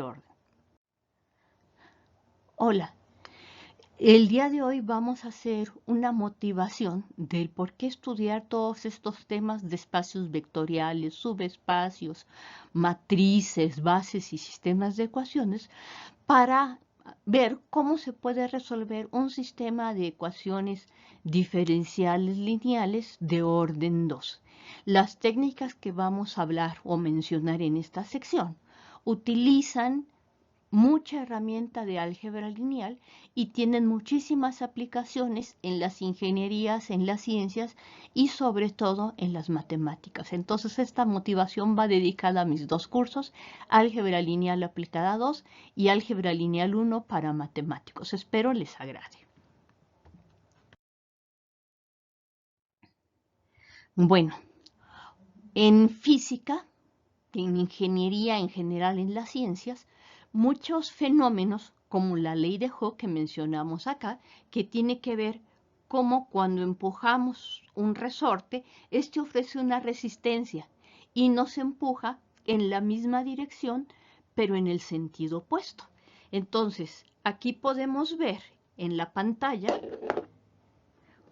orden. Hola, el día de hoy vamos a hacer una motivación del por qué estudiar todos estos temas de espacios vectoriales, subespacios, matrices, bases y sistemas de ecuaciones para ver cómo se puede resolver un sistema de ecuaciones diferenciales lineales de orden 2. Las técnicas que vamos a hablar o mencionar en esta sección utilizan mucha herramienta de álgebra lineal y tienen muchísimas aplicaciones en las ingenierías, en las ciencias y sobre todo en las matemáticas. Entonces esta motivación va dedicada a mis dos cursos, álgebra lineal aplicada 2 y álgebra lineal 1 para matemáticos. Espero les agrade. Bueno, en física, en ingeniería en general en las ciencias, muchos fenómenos como la ley de Hooke que mencionamos acá, que tiene que ver cómo cuando empujamos un resorte, este ofrece una resistencia y nos empuja en la misma dirección, pero en el sentido opuesto. Entonces, aquí podemos ver en la pantalla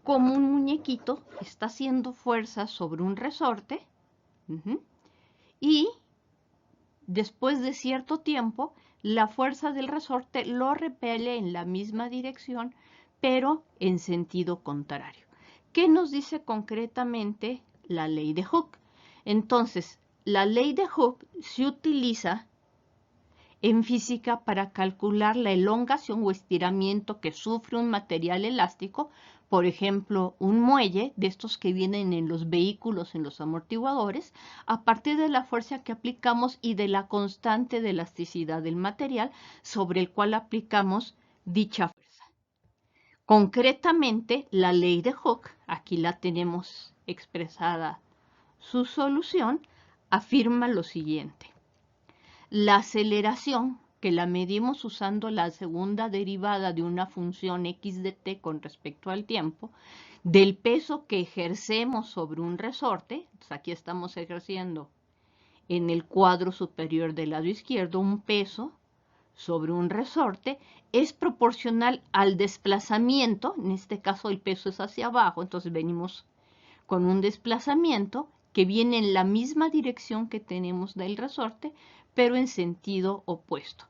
cómo un muñequito está haciendo fuerza sobre un resorte y después de cierto tiempo, la fuerza del resorte lo repele en la misma dirección, pero en sentido contrario. ¿Qué nos dice concretamente la ley de Hooke? Entonces, la ley de Hooke se utiliza en física para calcular la elongación o estiramiento que sufre un material elástico, por ejemplo, un muelle de estos que vienen en los vehículos, en los amortiguadores, a partir de la fuerza que aplicamos y de la constante de elasticidad del material sobre el cual aplicamos dicha fuerza. Concretamente, la ley de Hooke, aquí la tenemos expresada su solución, afirma lo siguiente. La aceleración, que la medimos usando la segunda derivada de una función x de t con respecto al tiempo, del peso que ejercemos sobre un resorte, pues aquí estamos ejerciendo en el cuadro superior del lado izquierdo un peso sobre un resorte, es proporcional al desplazamiento, en este caso el peso es hacia abajo, entonces venimos con un desplazamiento que viene en la misma dirección que tenemos del resorte, pero en sentido opuesto.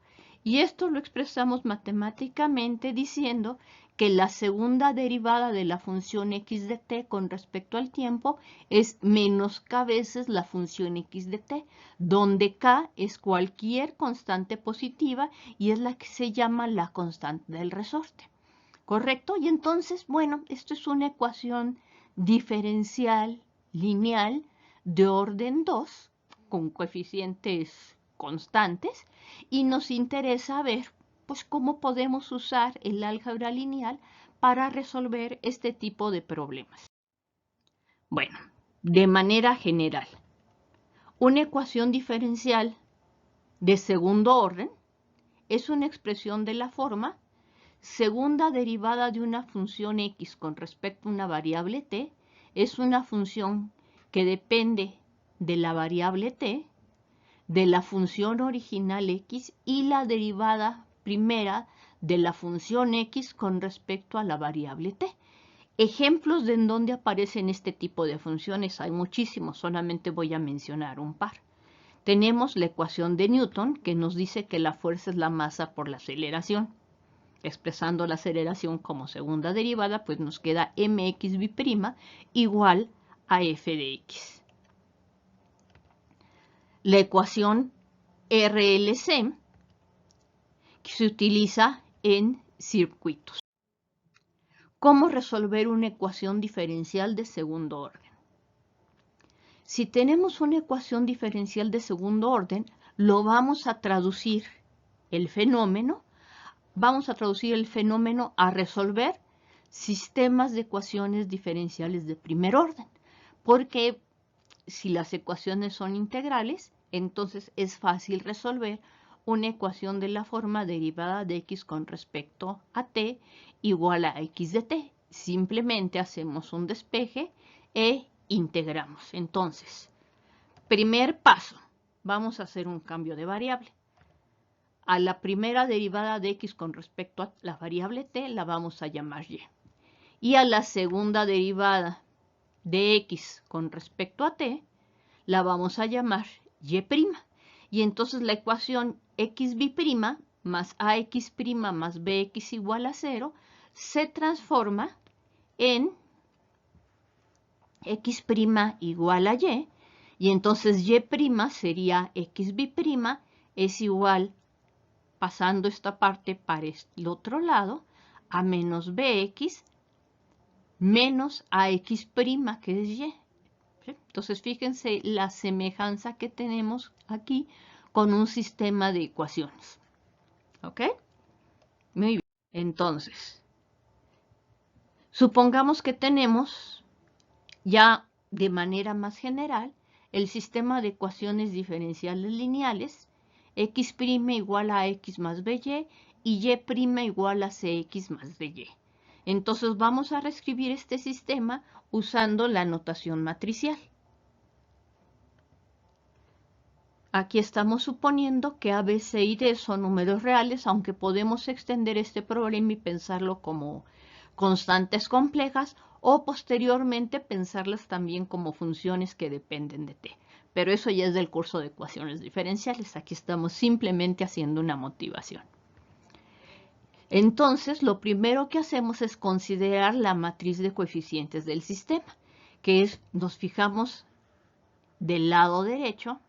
Y esto lo expresamos matemáticamente diciendo que la segunda derivada de la función x de t con respecto al tiempo es menos k veces la función x de t, donde k es cualquier constante positiva y es la que se llama la constante del resorte. ¿Correcto? Y entonces, bueno, esto es una ecuación diferencial lineal de orden 2 con coeficientes constantes y nos interesa ver pues cómo podemos usar el álgebra lineal para resolver este tipo de problemas. Bueno, de manera general, una ecuación diferencial de segundo orden es una expresión de la forma segunda derivada de una función x con respecto a una variable t es una función que depende de la variable t, de la función original x y la derivada primera de la función x con respecto a la variable t. Ejemplos de en dónde aparecen este tipo de funciones hay muchísimos, solamente voy a mencionar un par. Tenemos la ecuación de Newton que nos dice que la fuerza es la masa por la aceleración. Expresando la aceleración como segunda derivada, pues nos queda mx' igual a f de x. La ecuación RLC que se utiliza en circuitos. ¿Cómo resolver una ecuación diferencial de segundo orden? Si tenemos una ecuación diferencial de segundo orden, lo vamos a traducir el fenómeno a resolver sistemas de ecuaciones diferenciales de primer orden, porque si las ecuaciones son integrales, entonces es fácil resolver una ecuación de la forma derivada de x con respecto a t igual a x de t. Simplemente hacemos un despeje e integramos. Entonces, primer paso, vamos a hacer un cambio de variable. a la primera derivada de x con respecto a la variable t la vamos a llamar y. Y a la segunda derivada de x con respecto a t la vamos a llamar y'. Y entonces la ecuación xb' más ax' más bx igual a 0 se transforma en x' igual a y entonces y' sería xb' es igual, pasando esta parte para el otro lado, a menos bx menos ax', que es y. ¿Sí? Entonces, fíjense la semejanza que tenemos aquí con un sistema de ecuaciones. ¿Ok? Muy bien. Entonces, supongamos que tenemos ya de manera más general el sistema de ecuaciones diferenciales lineales x' igual a x más by y y' igual a cx más dy. Entonces vamos a reescribir este sistema usando la notación matricial. Aquí estamos suponiendo que A, B, C y D son números reales, aunque podemos extender este problema y pensarlo como constantes complejas o posteriormente pensarlas también como funciones que dependen de t. Pero eso ya es del curso de ecuaciones diferenciales. Aquí estamos simplemente haciendo una motivación. Entonces, lo primero que hacemos es considerar la matriz de coeficientes del sistema, que es, nos fijamos del lado derecho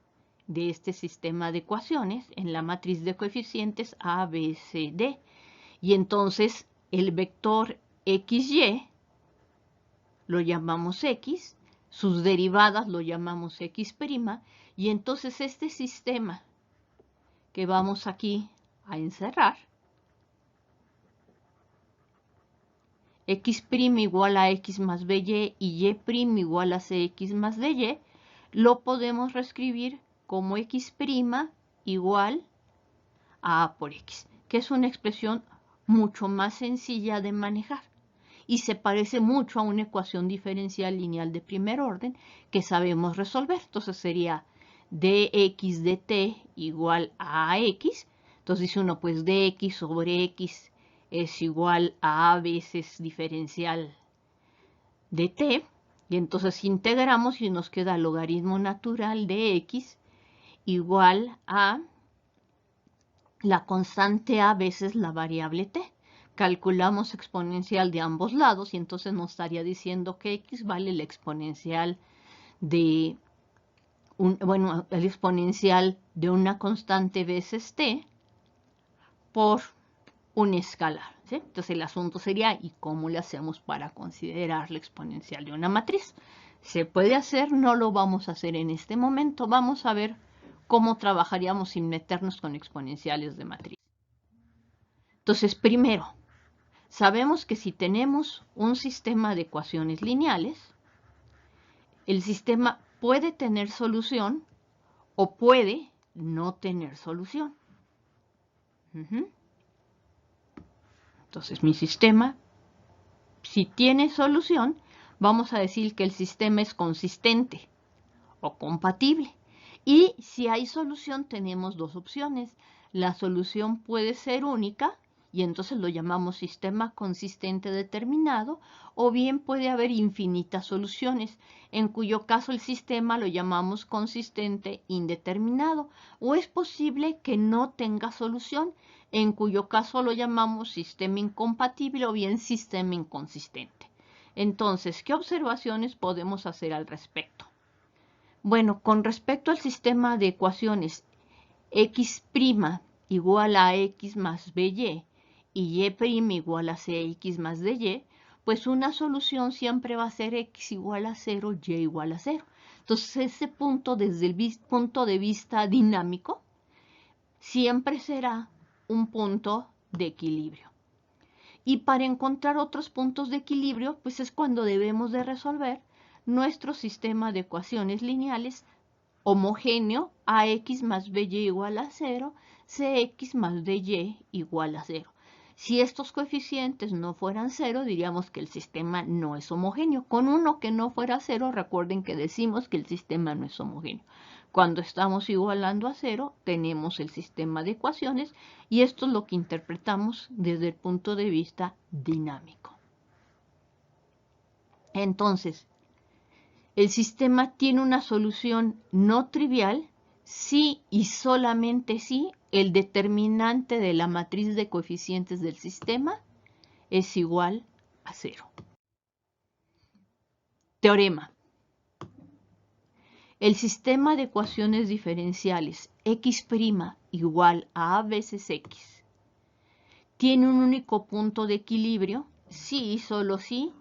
de este sistema de ecuaciones en la matriz de coeficientes A, B, C, D. Y entonces el vector XY lo llamamos X, sus derivadas lo llamamos X', y entonces este sistema que vamos aquí a encerrar, X' igual a X más BY y Y' igual a CX más DY, lo podemos reescribir como X' igual a A por X, que es una expresión mucho más sencilla de manejar y se parece mucho a una ecuación diferencial lineal de primer orden que sabemos resolver. Entonces sería dx dt igual a x. Entonces dice uno, pues dx sobre x es igual a veces diferencial de t. Y entonces integramos y nos queda logaritmo natural de x igual a la constante a veces la variable t. Calculamos exponencial de ambos lados y entonces nos estaría diciendo que x vale la exponencial de el exponencial de una constante veces t por un escalar. ¿Sí? Entonces el asunto sería, ¿y cómo le hacemos para considerar la exponencial de una matriz? ¿Se puede hacer? No lo vamos a hacer en este momento. Vamos a ver cómo trabajaríamos sin meternos con exponenciales de matriz. Entonces, primero, sabemos que si tenemos un sistema de ecuaciones lineales, el sistema puede tener solución o puede no tener solución. Entonces, mi sistema, si tiene solución, vamos a decir que el sistema es consistente o compatible. Y si hay solución, tenemos dos opciones. La solución puede ser única, y entonces lo llamamos sistema consistente determinado, o bien puede haber infinitas soluciones, en cuyo caso el sistema lo llamamos consistente indeterminado, o es posible que no tenga solución, en cuyo caso lo llamamos sistema incompatible o bien sistema inconsistente. Entonces, ¿qué observaciones podemos hacer al respecto? Bueno, con respecto al sistema de ecuaciones x' igual a x más by y y' igual a cx más dy, pues una solución siempre va a ser x igual a 0, y igual a 0. Entonces, ese punto, desde el punto de vista dinámico, siempre será un punto de equilibrio. Y para encontrar otros puntos de equilibrio, pues es cuando debemos de resolver nuestro sistema de ecuaciones lineales homogéneo ax más by igual a 0, cx más dy igual a 0. Si estos coeficientes no fueran 0, diríamos que el sistema no es homogéneo. Con uno que no fuera 0, recuerden que decimos que el sistema no es homogéneo. Cuando estamos igualando a 0, tenemos el sistema de ecuaciones y esto es lo que interpretamos desde el punto de vista dinámico. Entonces, el sistema tiene una solución no trivial si y solamente si el determinante de la matriz de coeficientes del sistema es igual a 0. Teorema. El sistema de ecuaciones diferenciales x' igual a veces x tiene un único punto de equilibrio si y solo si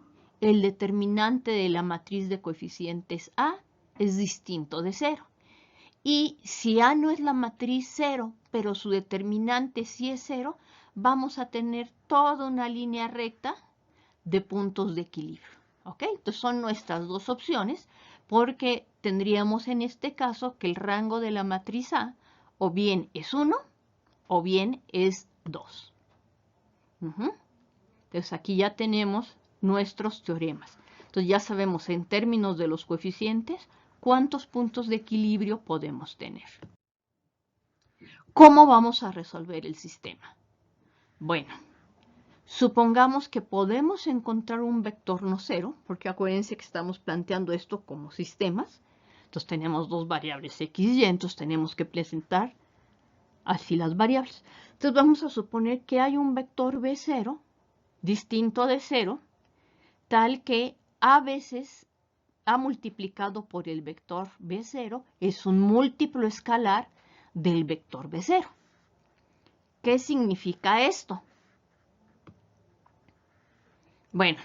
el determinante de la matriz de coeficientes A es distinto de 0. Y si A no es la matriz 0, pero su determinante sí es 0, vamos a tener toda una línea recta de puntos de equilibrio. ¿Ok? Entonces son nuestras dos opciones, porque tendríamos en este caso que el rango de la matriz A o bien es 1 o bien es 2. Entonces aquí ya tenemos nuestros teoremas. Entonces ya sabemos en términos de los coeficientes cuántos puntos de equilibrio podemos tener. ¿Cómo vamos a resolver el sistema? Bueno, supongamos que podemos encontrar un vector no cero, porque acuérdense que estamos planteando esto como sistemas. Entonces tenemos dos variables x y, entonces tenemos que presentar así las variables. Entonces vamos a suponer que hay un vector b0 distinto de 0, tal que a veces A multiplicado por el vector b0 es un múltiplo escalar del vector b0. ¿Qué significa esto? Bueno,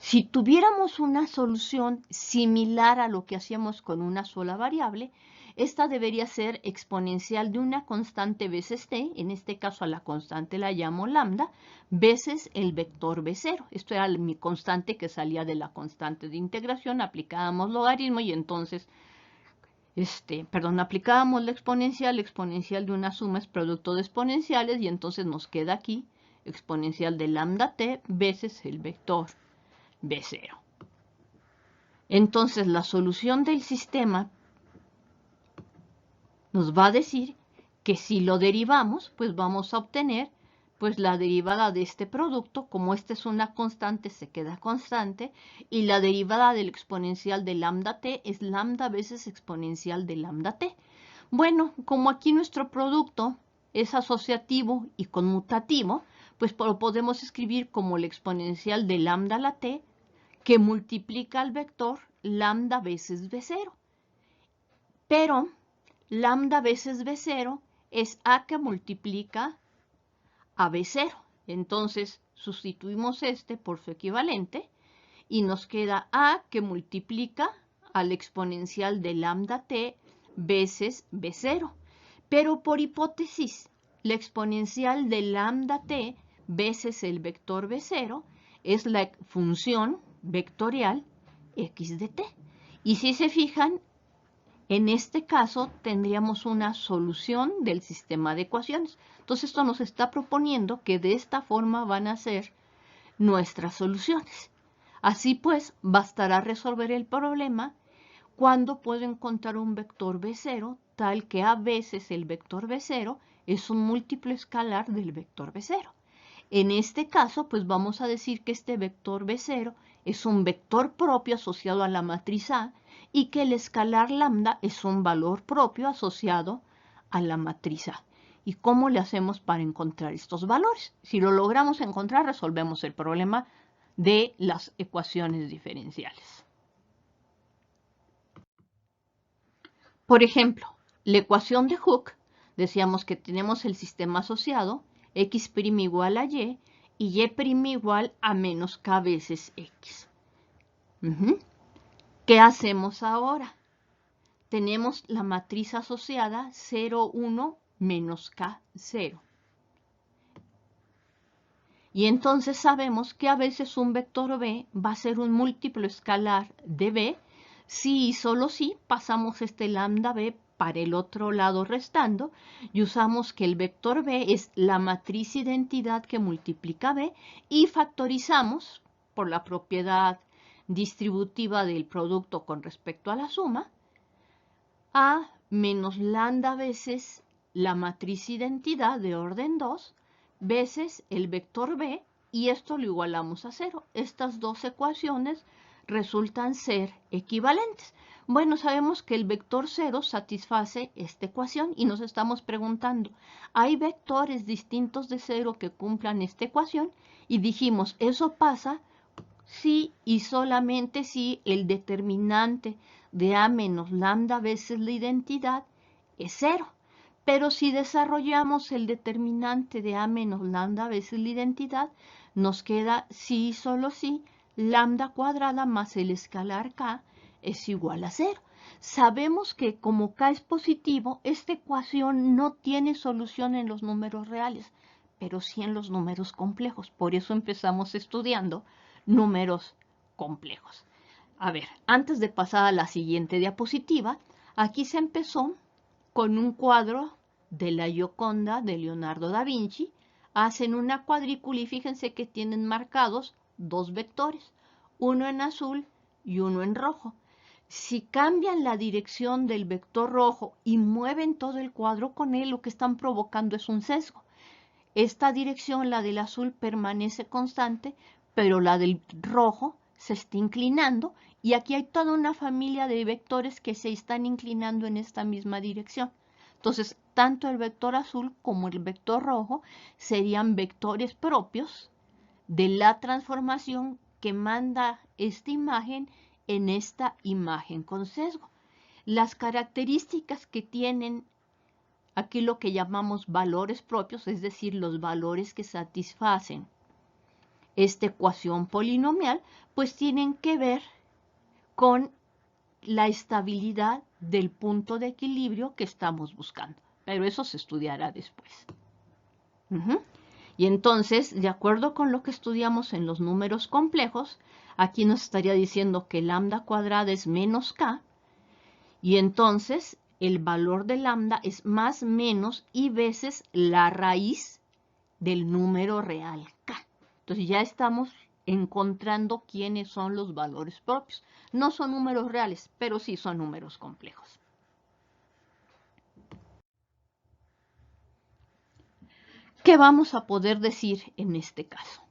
si tuviéramos una solución similar a lo que hacíamos con una sola variable, esta debería ser exponencial de una constante veces t, en este caso a la constante la llamo lambda, veces el vector b0. Esto era mi constante que salía de la constante de integración, aplicábamos logaritmo y entonces, aplicábamos la exponencial de una suma es producto de exponenciales y entonces nos queda aquí exponencial de lambda t veces el vector b0. Entonces la solución del sistema nos va a decir que si lo derivamos, pues vamos a obtener pues la derivada de este producto. Como esta es una constante, se queda constante, y la derivada del exponencial de lambda t es lambda veces exponencial de lambda t. Bueno, como aquí nuestro producto es asociativo y conmutativo, pues lo podemos escribir como el exponencial de lambda a la t que multiplica al vector lambda veces b0. Pero lambda veces b0 es a que multiplica a b0. Entonces sustituimos este por su equivalente y nos queda a que multiplica al exponencial de lambda t veces b0. Pero por hipótesis, la exponencial de lambda t veces el vector b0 es la función vectorial x de t. Y si se fijan, en este caso tendríamos una solución del sistema de ecuaciones. Entonces esto nos está proponiendo que de esta forma van a ser nuestras soluciones. Así pues, bastará resolver el problema cuando puedo encontrar un vector b0 tal que a veces el vector b0 es un múltiplo escalar del vector b0. En este caso, pues vamos a decir que este vector b0 es un vector propio asociado a la matriz A y que el escalar lambda es un valor propio asociado a la matriz A. ¿Y cómo le hacemos para encontrar estos valores? Si lo logramos encontrar, resolvemos el problema de las ecuaciones diferenciales. Por ejemplo, la ecuación de Hooke, decíamos que tenemos el sistema asociado, x' igual a y igual a menos k veces x. ¿Qué hacemos ahora? Tenemos la matriz asociada 0, 1, menos k, 0. Y entonces sabemos que a veces un vector b va a ser un múltiplo escalar de b si y solo si pasamos este lambda b para el otro lado restando y usamos que el vector b es la matriz identidad que multiplica b y factorizamos por la propiedad distributiva del producto con respecto a la suma, A menos lambda veces la matriz identidad de orden 2 veces el vector B, y esto lo igualamos a 0. Estas dos ecuaciones resultan ser equivalentes. Bueno, sabemos que el vector 0 satisface esta ecuación y nos estamos preguntando, ¿hay vectores distintos de 0 que cumplan esta ecuación? Y dijimos, eso pasa si y solamente si el determinante de A menos lambda veces la identidad es 0. Pero si desarrollamos el determinante de A menos lambda veces la identidad, nos queda si y solo si lambda cuadrada más el escalar k es igual a 0. Sabemos que como k es positivo, esta ecuación no tiene solución en los números reales, pero sí en los números complejos. Por eso empezamos estudiando números complejos. A ver, antes de pasar a la siguiente diapositiva, aquí se empezó con un cuadro de la Gioconda de Leonardo da Vinci. Hacen una cuadrícula y fíjense que tienen marcados dos vectores, uno en azul y uno en rojo. Si cambian la dirección del vector rojo y mueven todo el cuadro con él, lo que están provocando es un sesgo. Esta dirección, la del azul, permanece constante, pero la del rojo se está inclinando y aquí hay toda una familia de vectores que se están inclinando en esta misma dirección. Entonces, tanto el vector azul como el vector rojo serían vectores propios de la transformación que manda esta imagen en esta imagen con sesgo. Las características que tienen aquí lo que llamamos valores propios, es decir, los valores que satisfacen esta ecuación polinomial, pues tienen que ver con la estabilidad del punto de equilibrio que estamos buscando. Pero eso se estudiará después. Y entonces, de acuerdo con lo que estudiamos en los números complejos, aquí nos estaría diciendo que lambda cuadrada es menos k, y entonces el valor de lambda es más menos y veces la raíz del número real k. Entonces ya estamos encontrando quiénes son los valores propios. No son números reales, pero sí son números complejos. ¿Qué vamos a poder decir en este caso?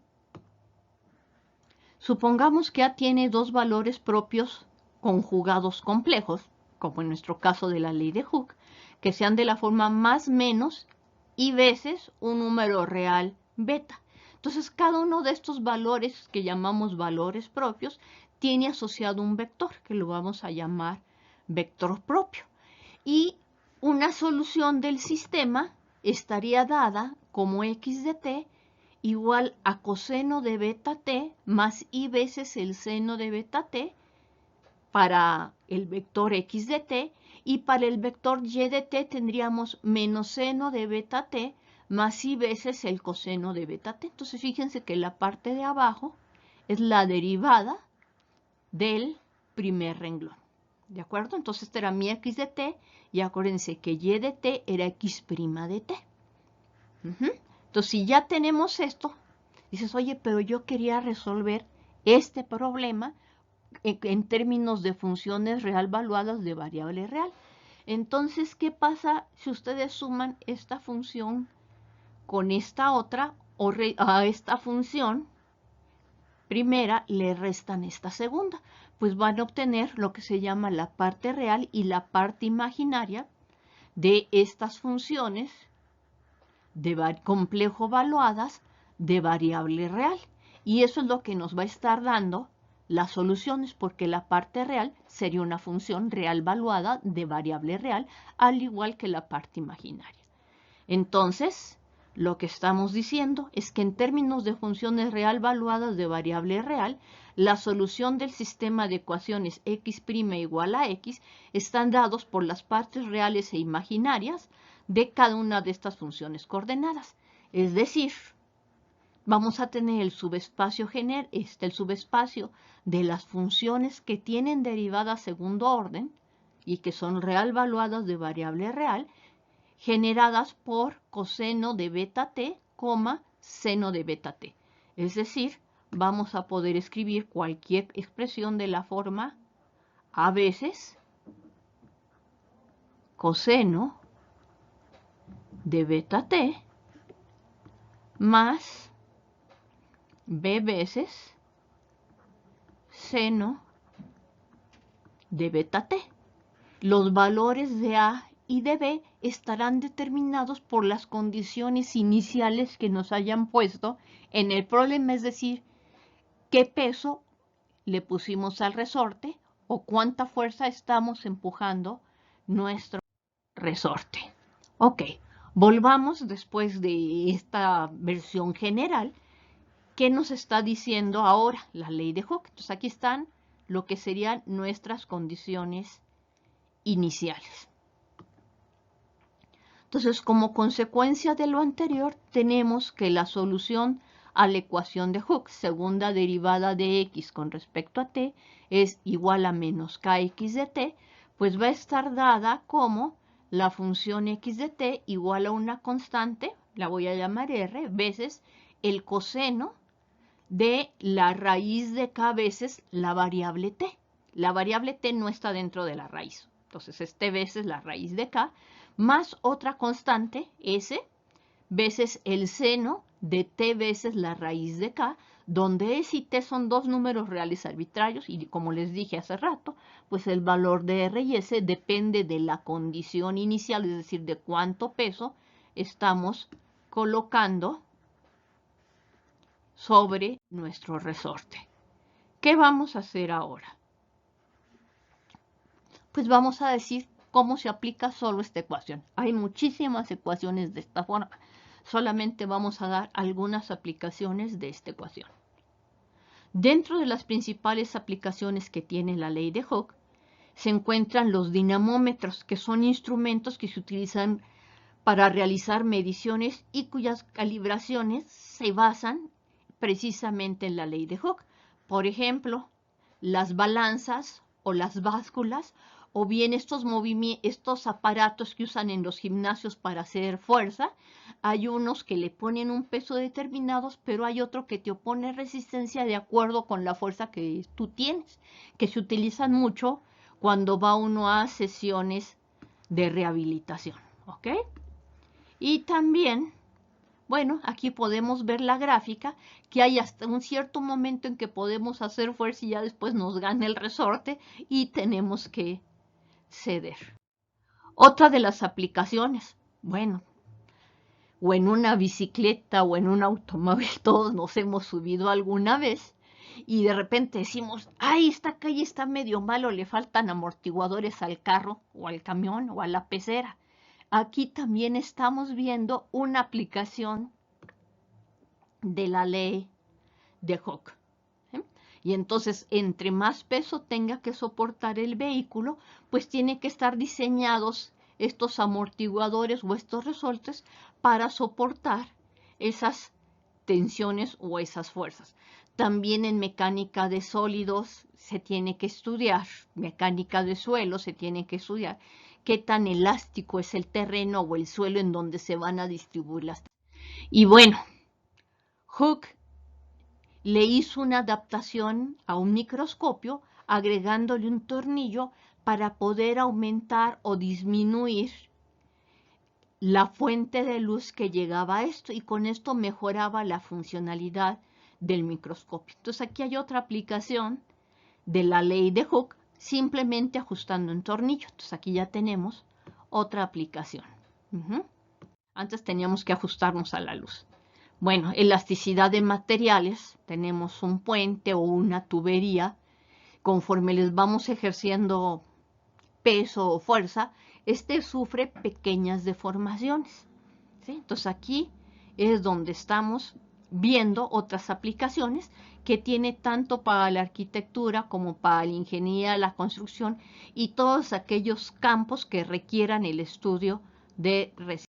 Supongamos que A tiene dos valores propios conjugados complejos, como en nuestro caso de la ley de Hooke, que sean de la forma más menos y veces un número real beta. Entonces, cada uno de estos valores que llamamos valores propios tiene asociado un vector, que lo vamos a llamar vector propio. Y una solución del sistema estaría dada como x de t igual a coseno de beta t más i veces el seno de beta t para el vector x de t, y para el vector y de t tendríamos menos seno de beta t más i veces el coseno de beta t. Entonces fíjense que la parte de abajo es la derivada del primer renglón. ¿De acuerdo? Entonces esta era mi x de t y acuérdense que y de t era x' de t. Entonces si ya tenemos esto, dices, oye, pero yo quería resolver este problema en términos de funciones real valuadas de variable real. Entonces, ¿qué pasa si ustedes suman esta función con esta otra o a esta función primera le restan esta segunda? Pues van a obtener lo que se llama la parte real y la parte imaginaria de estas funciones de complejo valuadas de variable real. Y eso es lo que nos va a estar dando las soluciones, porque la parte real sería una función real valuada de variable real, al igual que la parte imaginaria. Entonces, lo que estamos diciendo es que en términos de funciones real valuadas de variable real, la solución del sistema de ecuaciones x' igual a x están dados por las partes reales e imaginarias de cada una de estas funciones coordenadas. Es decir, vamos a tener el subespacio de las funciones que tienen derivada segundo orden y que son real valuadas de variable real, generadas por coseno de beta t, seno de beta t. Es decir, vamos a poder escribir cualquier expresión de la forma a veces coseno de beta t más b veces seno de beta t. Los valores de A y de B estarán determinados por las condiciones iniciales que nos hayan puesto en el problema, es decir, qué peso le pusimos al resorte o cuánta fuerza estamos empujando nuestro resorte. Ok, volvamos después de esta versión general. ¿Qué nos está diciendo ahora la ley de Hooke? Entonces aquí están lo que serían nuestras condiciones iniciales. Entonces, como consecuencia de lo anterior, tenemos que la solución a la ecuación de Hooke, segunda derivada de x con respecto a t, es igual a menos kx de t, pues va a estar dada como la función x de t igual a una constante, la voy a llamar r, veces el coseno de la raíz de k veces la variable t. La variable t no está dentro de la raíz. Entonces, este veces la raíz de k, más otra constante, s, veces el seno de t veces la raíz de k, donde s y t son dos números reales arbitrarios, y como les dije hace rato, pues el valor de r y s depende de la condición inicial, es decir, de cuánto peso estamos colocando sobre nuestro resorte. ¿Qué vamos a hacer ahora? Pues vamos a decir cómo se aplica solo esta ecuación. Hay muchísimas ecuaciones de esta forma. Solamente vamos a dar algunas aplicaciones de esta ecuación. Dentro de las principales aplicaciones que tiene la ley de Hooke, se encuentran los dinamómetros, que son instrumentos que se utilizan para realizar mediciones y cuyas calibraciones se basan precisamente en la ley de Hooke. Por ejemplo, las balanzas o las básculas, o bien estos aparatos que usan en los gimnasios para hacer fuerza. Hay unos que le ponen un peso determinado, pero hay otro que te opone resistencia de acuerdo con la fuerza que tú tienes, que se utilizan mucho cuando va uno a sesiones de rehabilitación, ¿ok? Y también, bueno, aquí podemos ver la gráfica, que hay hasta un cierto momento en que podemos hacer fuerza y ya después nos gana el resorte y tenemos que ceder. Otra de las aplicaciones, bueno, o en una bicicleta o en un automóvil, todos nos hemos subido alguna vez y de repente decimos, ay, esta calle está medio malo, le faltan amortiguadores al carro o al camión o a la pecera. Aquí también estamos viendo una aplicación de la ley de Hooke. Y entonces, entre más peso tenga que soportar el vehículo, pues tiene que estar diseñados estos amortiguadores o estos resortes para soportar esas tensiones o esas fuerzas. También en mecánica de sólidos se tiene que estudiar, mecánica de suelo se tiene que estudiar qué tan elástico es el terreno o el suelo en donde se van a distribuir las. Y bueno, Hooke le hizo una adaptación a un microscopio agregándole un tornillo para poder aumentar o disminuir la fuente de luz que llegaba a esto, y con esto mejoraba la funcionalidad del microscopio. Entonces aquí hay otra aplicación de la ley de Hooke, simplemente ajustando un tornillo. Entonces aquí ya tenemos otra aplicación. Antes teníamos que ajustarnos a la luz. Bueno, elasticidad de materiales, tenemos un puente o una tubería, conforme les vamos ejerciendo peso o fuerza, este sufre pequeñas deformaciones, ¿sí? Entonces aquí es donde estamos viendo otras aplicaciones que tiene tanto para la arquitectura como para la ingeniería, la construcción y todos aquellos campos que requieran el estudio de resistencia.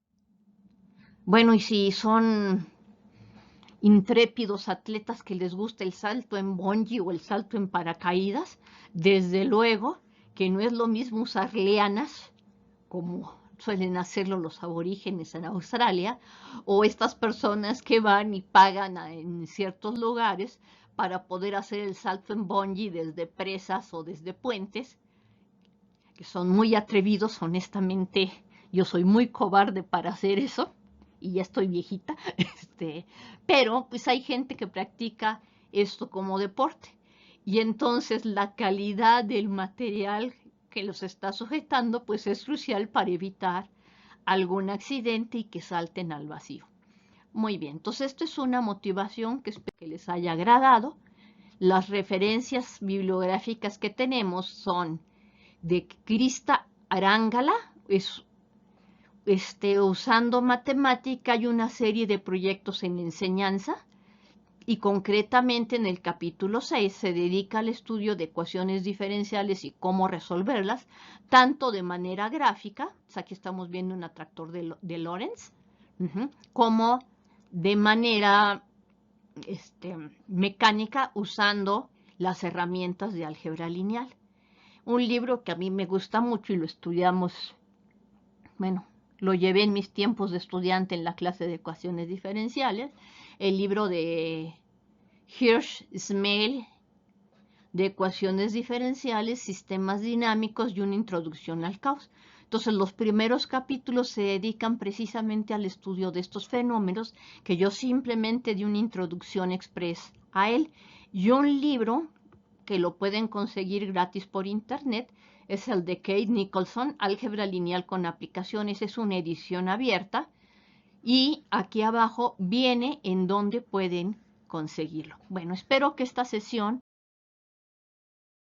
Bueno, y si son intrépidos atletas que les gusta el salto en bungee o el salto en paracaídas, desde luego que no es lo mismo usar lianas, como suelen hacerlo los aborígenes en Australia, o estas personas que van y pagan en ciertos lugares para poder hacer el salto en bungee desde presas o desde puentes. que son muy atrevidos, honestamente, yo soy muy cobarde para hacer eso, y ya estoy viejita, pero pues hay gente que practica esto como deporte, y entonces la calidad del material que los está sujetando, pues es crucial para evitar algún accidente y que salten al vacío. Muy bien, entonces esto es una motivación que espero que les haya agradado. Las referencias bibliográficas que tenemos son de Krista Arángala, usando matemática y una serie de proyectos en enseñanza, y concretamente en el capítulo 6 se dedica al estudio de ecuaciones diferenciales y cómo resolverlas, tanto de manera gráfica, aquí estamos viendo un atractor de Lorentz, como de manera mecánica usando las herramientas de álgebra lineal. Un libro que a mí me gusta mucho y lo estudiamos, bueno, lo llevé en mis tiempos de estudiante en la clase de ecuaciones diferenciales, el libro de Hirsch-Smale de ecuaciones diferenciales, sistemas dinámicos y una introducción al caos. Entonces, los primeros capítulos se dedican precisamente al estudio de estos fenómenos, que yo simplemente di una introducción express a él. Y un libro que lo pueden conseguir gratis por internet es el de Kate Nicholson, Álgebra Lineal con Aplicaciones. Es una edición abierta y aquí abajo viene en dónde pueden conseguirlo. Bueno, espero que esta sesión